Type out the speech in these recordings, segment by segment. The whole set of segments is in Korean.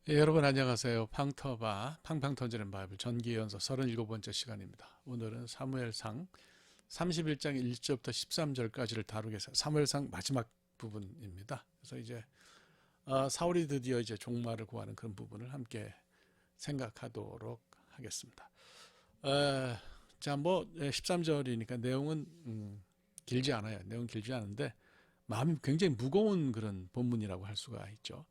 예, 여러분 안녕하세요. 팡터바 팡팡 터지는 바이블 전기연서 37번째 시간입니다. 오늘은 사무엘상 31장 1절부터 13절까지를 다루겠습니다. 사무엘상 마지막 부분입니다. 그래서 이제 사울이 드디어 이제 종말을 구하는 그런 부분을 함께 생각하도록 하겠습니다. 자, 13절이니까 내용은 길지 않아요. 내용 길지 않은데 마음이 굉장히 무거운 그런 본문이라고 할 수가 있죠.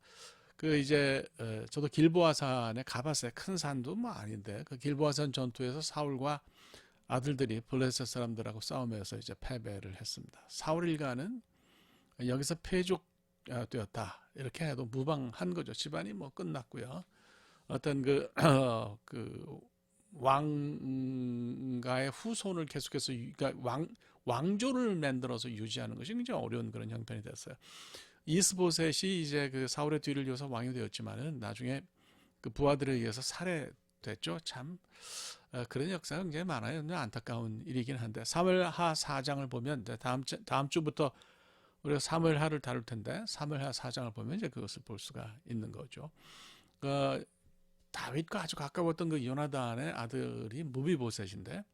그 이제 저도 길보아산에 가봤어요. 큰 산도 뭐 아닌데 그 길보아산 전투에서 사울과 아들들이 블레셋 사람들하고 싸우면서 이제 패배를 했습니다. 사울 일가는 여기서 패족되었다 이렇게 해도 무방한 거죠. 집안이 뭐 끝났고요. 어떤 그 왕가의 후손을 계속해서 그러니까 왕조를 만들어서 유지하는 것이 굉장히 어려운 그런 형편이 됐어요. 이스보셋이 이제 그 사울의 뒤를 이어서 왕이 되었지만은 나중에 그 부하들에 의해서 살해됐죠. 참 그런 역사가 굉장히 많아요. 안타까운 일이긴 한데 사무엘하 4장을 보면 이제 다음 주부터 우리가 사무엘하를 다룰 텐데 사무엘하 4장을 보면 이제 그것을 볼 수가 있는 거죠. 그 다윗과 아주 가까웠던 그 요나단의 아들이 무비보셋인데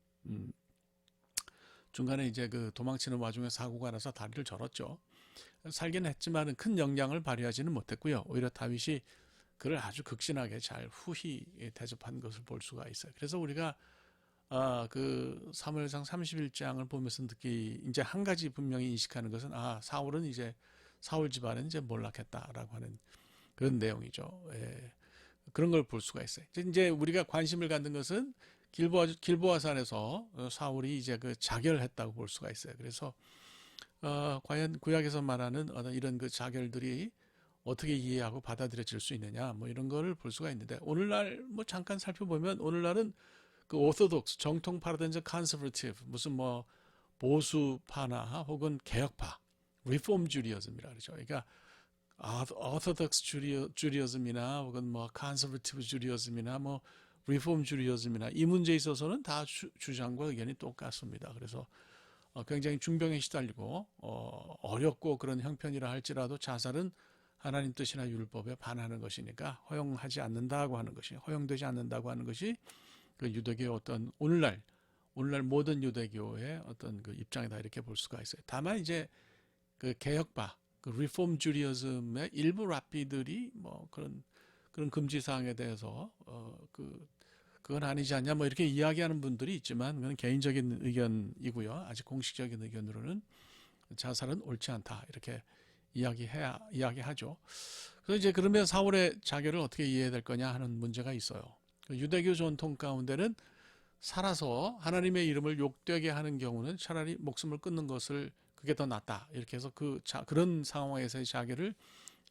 중간에 이제 그 도망치는 와중에 사고가 나서 다리를 절었죠. 살긴 했지만 큰 영향을 발휘하지는 못했고요. 오히려 다윗이 그를 아주 극진하게 잘 후히 대접한 것을 볼 수가 있어요. 그래서 우리가 그 사무엘상 31장을 보면서 이제 한 가지 분명히 인식하는 것은 사울은 이제 사울 집안은 이제 몰락했다라고 하는 그런 내용이죠. 예. 그런 걸 볼 수가 있어요. 이제 우리가 관심을 갖는 것은 길보아산에서 사울이 이제 그 자결했다고 볼 수가 있어요. 그래서 과연 구약에서 말하는 이런 그 자결들이 어떻게 이해하고 받아들여질 수 있느냐, 뭐 이런 거를 볼 수가 있는데 오늘날 뭐 잠깐 살펴보면 오늘날은 그 오소독스 정통파라든지 컨서버티브 무슨 뭐 보수파나 혹은 개혁파 리폼 주리어즘이라 그러죠. 그러니까 오소독스 주리어즘이나 혹은 뭐 컨서버티브 주리어즘이나 뭐 리폼 주리어즘이나 이 문제에 있어서는 다 주장과 의견이 똑같습니다. 그래서 굉장히 중병에 시달리고 어렵고 그런 형편이라 할지라도 자살은 하나님 뜻이나 율법에 반하는 것이니까 허용하지 않는다고 하는 것이 허용되지 않는다고 하는 것이 그 유대교의 어떤 오늘날 모든 유대교의 어떤 그 입장이다 이렇게 볼 수가 있어요. 다만 이제 그 개혁파 그 리폼 주리어즘의 일부 랍비들이 뭐 그런 금지 사항에 대해서 그건 아니지 않냐 뭐 이렇게 이야기하는 분들이 있지만 그건 개인적인 의견이고요. 아직 공식적인 의견으로는 자살은 옳지 않다 이렇게 이야기하죠. 그래서 이제 그러면 사울의 자결을 어떻게 이해해야 될 거냐 하는 문제가 있어요. 유대교 전통 가운데는 살아서 하나님의 이름을 욕되게 하는 경우는 차라리 목숨을 끊는 것을 그게 더 낫다 이렇게 해서 그런 상황에서의 자결을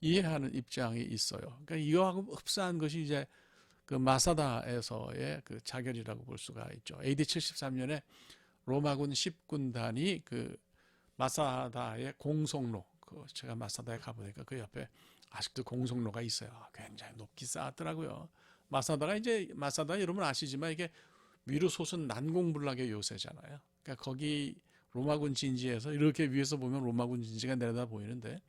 이해하는 입장이 있어요. 그러니까 이거하고 흡사한 것이 이제 그 마사다에서의 그 자결이라고 볼 수가 있죠. AD 73년에 로마군 10군단이 그 마사다의 공성로, 제가 마사다에 가보니까 그 옆에 아직도 공성로가 있어요. 굉장히 높기 쌓았더라고요. 마사다 여러분 아시지만 이게 위로 솟은 난공불락의 요새잖아요. 그러니까 거기 로마군 진지에서 이렇게 위에서 보면 로마군 진지가 내려다 보이는데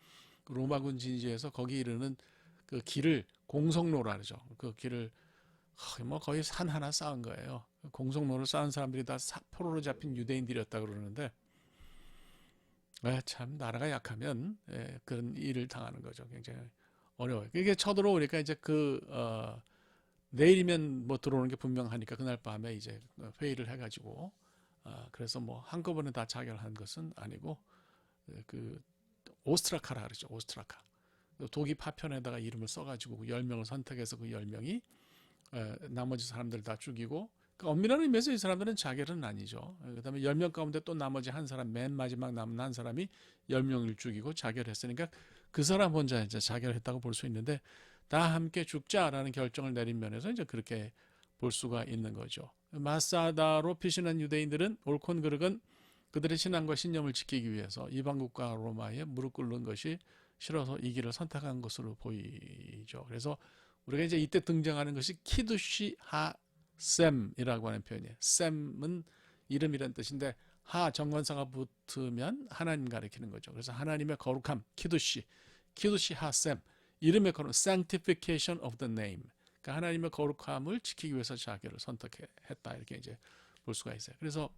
그 로마군 진지에서 거기 이르는 그 길을 공성로라 그러죠. 그 길을 뭐 거의 산 하나 쌓은 거예요. 공성로를 쌓은 사람들이 다 포로로 잡힌 유대인들이었다 그러는데 참 나라가 약하면 그런 일을 당하는 거죠. 굉장히 어려워요. 이게 쳐들어오니까 이제 내일이면 뭐 들어오는 게 분명하니까 그날 밤에 이제 회의를 해가지고 그래서 뭐 한꺼번에 다 자결한 것은 아니고 그 오스트라카라 그러죠. 오스트라카. 독일 파편에다가 이름을 써가지고 10명을 선택해서 그 10명이 나머지 사람들 다 죽이고 그 엄밀한 의미에서 이 사람들은 자결은 아니죠. 그 다음에 10명 가운데 또 나머지 한 사람 맨 마지막 남은 한 사람이 10명을 죽이고 자결했으니까 그 사람 혼자 이제 자결했다고 볼 수 있는데 다 함께 죽자라는 결정을 내린 면에서 이제 그렇게 볼 수가 있는 거죠. 마사다로 피신한 유대인들은 옳건 그르건 그들의 신앙과 신념을 지키기 위해서 이방국가 로마에 무릎 꿇는 것이 싫어서 이 길을 선택한 것으로 보이죠. 그래서 우리가 이제 이때 등장하는 것이 키두시 하셈이라고 하는 표현이에요. 셈은 이름이란 뜻인데 하 정관사가 붙으면 하나님 가리키는 거죠. 그래서 하나님의 거룩함 키두시 하셈 이름의 거룩, sanctification of the name. 그러니까 하나님의 거룩함을 지키기 위해서 자기를 선택했다. 이렇게 이제 볼 수가 있어요. 그래서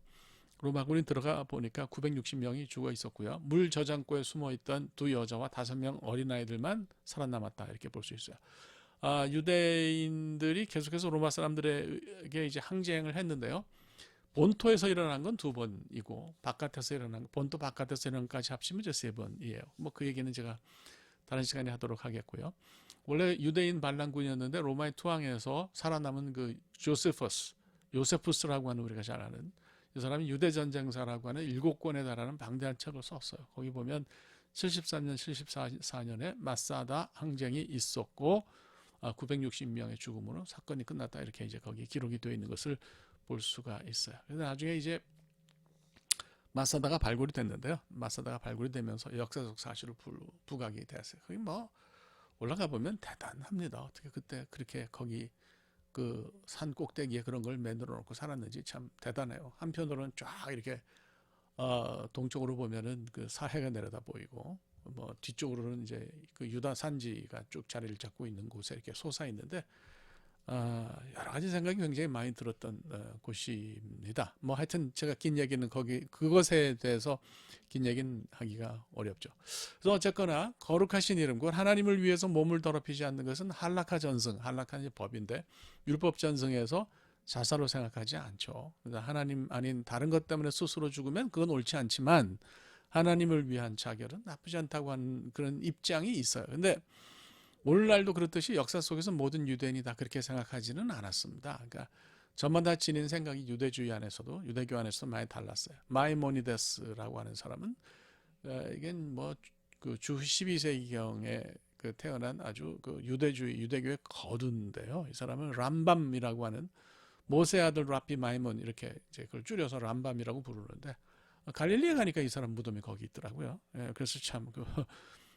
로마군이 들어가 보니까 960명이 죽어 있었고요. 물 저장고에 숨어 있던 두 여자와 5명 어린아이들만 살아남았다. 이렇게 볼 수 있어요. 유대인들이 계속해서 로마 사람들에게 이제 항쟁을 했는데요. 본토에서 일어난 건 2번이고 바깥에서 일어난 본토 바깥에서 일어난 것까지 합치면 이제 3번이에요. 뭐 그 얘기는 제가 다른 시간에 하도록 하겠고요. 원래 유대인 반란군이었는데 로마의 투항에서 살아남은 그 요세푸스라고 하는 우리가 잘 아는 이 사람이 유대 전쟁사라고 하는 7권에 달하는 방대한 책을 썼어요. 거기 보면 73년, 74년에 마사다 항쟁이 있었고 960명의 죽음으로 사건이 끝났다. 이렇게 이제 거기 기록이 되어 있는 것을 볼 수가 있어요. 그래서 나중에 이제 마사다가 발굴이 됐는데요. 마사다가 발굴이 되면서 역사적 사실을 부각이 됐어요. 거기 뭐 올라가 보면 대단합니다. 어떻게 그때 그렇게 거기 그 산 꼭대기에 그런 걸 만들어 놓고 살았는지 참 대단해요. 한편으로는 쫙 이렇게 동쪽으로 보면은 그 사해가 내려다 보이고 뭐 뒤쪽으로는 이제 그 유다 산지가 쭉 자리를 잡고 있는 곳에 이렇게 솟아 있는데 여러 가지 생각이 굉장히 많이 들었던 곳입니다. 뭐 하여튼 제가 긴 얘기는 그것에 대해서 긴 얘기는 하기가 어렵죠. 그래서 어쨌거나 거룩하신 이름, 곧 하나님을 위해서 몸을 더럽히지 않는 것은 할라카 전승, 할라카는 법인데 율법 전승에서 자사로 생각하지 않죠. 그래서 하나님 아닌 다른 것 때문에 스스로 죽으면 그건 옳지 않지만 하나님을 위한 자결은 나쁘지 않다고 하는 그런 입장이 있어요. 근데 오늘날도 그렇듯이 역사 속에서 모든 유대인이 다 그렇게 생각하지는 않았습니다. 그러니까 저마다 지닌 생각이 유대주의 안에서도 유대교 안에서도 많이 달랐어요. 마이모니데스라고 하는 사람은 이게 뭐 그 주 12세기경에 그 태어난 아주 그 유대교의 거두인데요. 이 사람은 람밤이라고 하는 모세 아들 라비 마이몬 이렇게 이제 그걸 줄여서 람밤이라고 부르는데 갈릴리에 가니까 이 사람 무덤이 거기 있더라고요. 그래서 참 그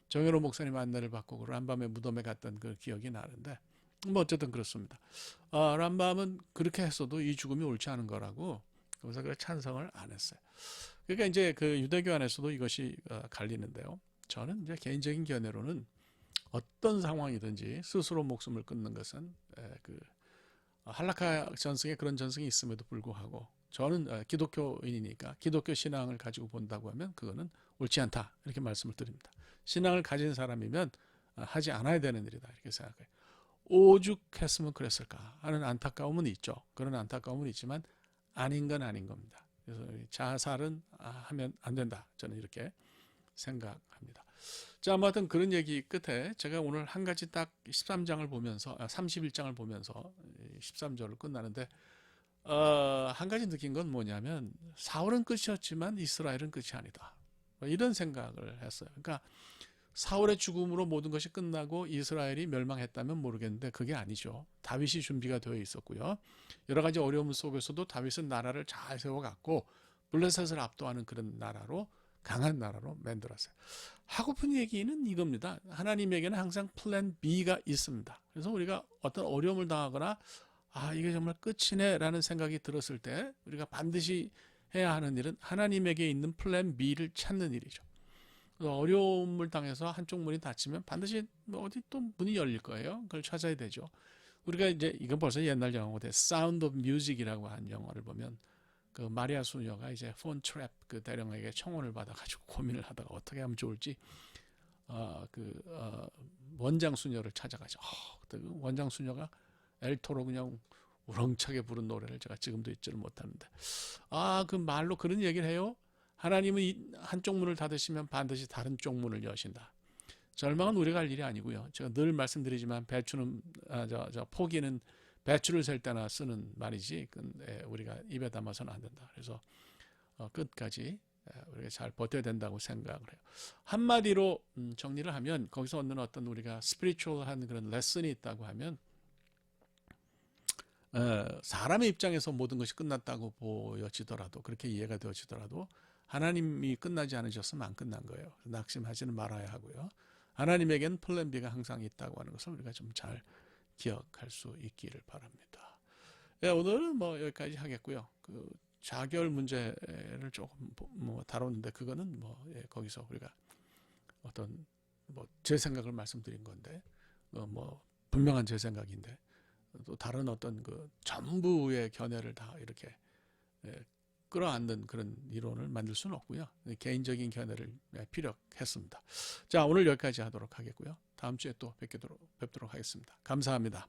정현호 목사님 안내를 받고 그 람밤의 무덤에 갔던 그 기억이 나는데 뭐 어쨌든 그렇습니다. 람밤은 그렇게 했어도 이 죽음이 옳지 않은 거라고 그래서 그 찬성을 안 했어요. 그러니까 이제 그 유대교 안에서도 이것이 갈리는데요. 저는 이제 개인적인 견해로는 어떤 상황이든지 스스로 목숨을 끊는 것은 그 할라카 전승에 그런 전승이 있음에도 불구하고 저는 기독교인이니까 기독교 신앙을 가지고 본다고 하면 그거는 옳지 않다 이렇게 말씀을 드립니다. 신앙을 가진 사람이면 하지 않아야 되는 일이다 이렇게 생각해요. 오죽했으면 그랬을까 하는 안타까움은 있죠. 그런 안타까움은 있지만 아닌 건 아닌 겁니다. 그래서 자살은 하면 안 된다. 저는 이렇게 생각합니다. 자, 아무튼 그런 얘기 끝에 제가 오늘 한 가지 딱 13장을 보면서 31장을 보면서 13절을 끝나는데 한 가지 느낀 건 뭐냐면 사울은 끝이었지만 이스라엘은 끝이 아니다. 이런 생각을 했어요. 그러니까 사울의 죽음으로 모든 것이 끝나고 이스라엘이 멸망했다면 모르겠는데 그게 아니죠. 다윗이 준비가 되어 있었고요. 여러 가지 어려움 속에서도 다윗은 나라를 잘 세워갔고 블레셋을 압도하는 그런 나라로 강한 나라로 만들었어요. 하고픈 얘기는 이겁니다. 하나님에게는 항상 플랜 B가 있습니다. 그래서 우리가 어떤 어려움을 당하거나 이게 정말 끝이네 라는 생각이 들었을 때 우리가 반드시 해야 하는 일은 하나님에게 있는 플랜 B를 찾는 일이죠. 어려움을 당해서 한쪽 문이 닫히면 반드시 어디 또 문이 열릴 거예요. 그걸 찾아야 되죠. 우리가 이제 이건 벌써 옛날 영화인데 사운드 오브 뮤직이라고 한 영화를 보면 그 마리아 수녀가 이제 폰 트랩 그 대령에게 청혼을 받아가지고 고민을 하다가 어떻게 하면 좋을지 원장 수녀를 찾아가죠. 그때 그 원장 수녀가 엘토로 그냥 우렁차게 부른 노래를 제가 지금도 잊지를 못하는데 그 말로 그런 얘기를 해요. 하나님은 한쪽 문을 닫으시면 반드시 다른 쪽 문을 여신다. 절망은 우리가 할 일이 아니고요. 제가 늘 말씀드리지만 배추는 포기는 배추를 셀 때나 쓰는 말이지 우리가 입에 담아서는 안 된다. 그래서 끝까지 우리가 잘 버텨야 된다고 생각을 해요. 한마디로 정리를 하면 거기서 얻는 어떤 우리가 스피리추얼한 그런 레슨이 있다고 하면 사람의 입장에서 모든 것이 끝났다고 보여지더라도 그렇게 이해가 되어지더라도 하나님이 끝나지 않으셨으면 안 끝난 거예요. 낙심하지는 말아야 하고요. 하나님에게는 플랜 B가 항상 있다고 하는 것을 우리가 좀 잘 기억할 수 있기를 바랍니다. 오늘은 뭐 여기까지 하겠고요. 그 자결 문제를 조금 다뤘는데 그거는 거기서 우리가 어떤 뭐 제 생각을 말씀드린 건데 뭐 분명한 제 생각인데 또 다른 어떤 그 전부의 견해를 다 이렇게 끌어안는 그런 이론을 만들 수는 없고요. 개인적인 견해를 피력했습니다. 자, 오늘 여기까지 하도록 하겠고요. 다음 주에 또 뵙도록 하겠습니다. 감사합니다.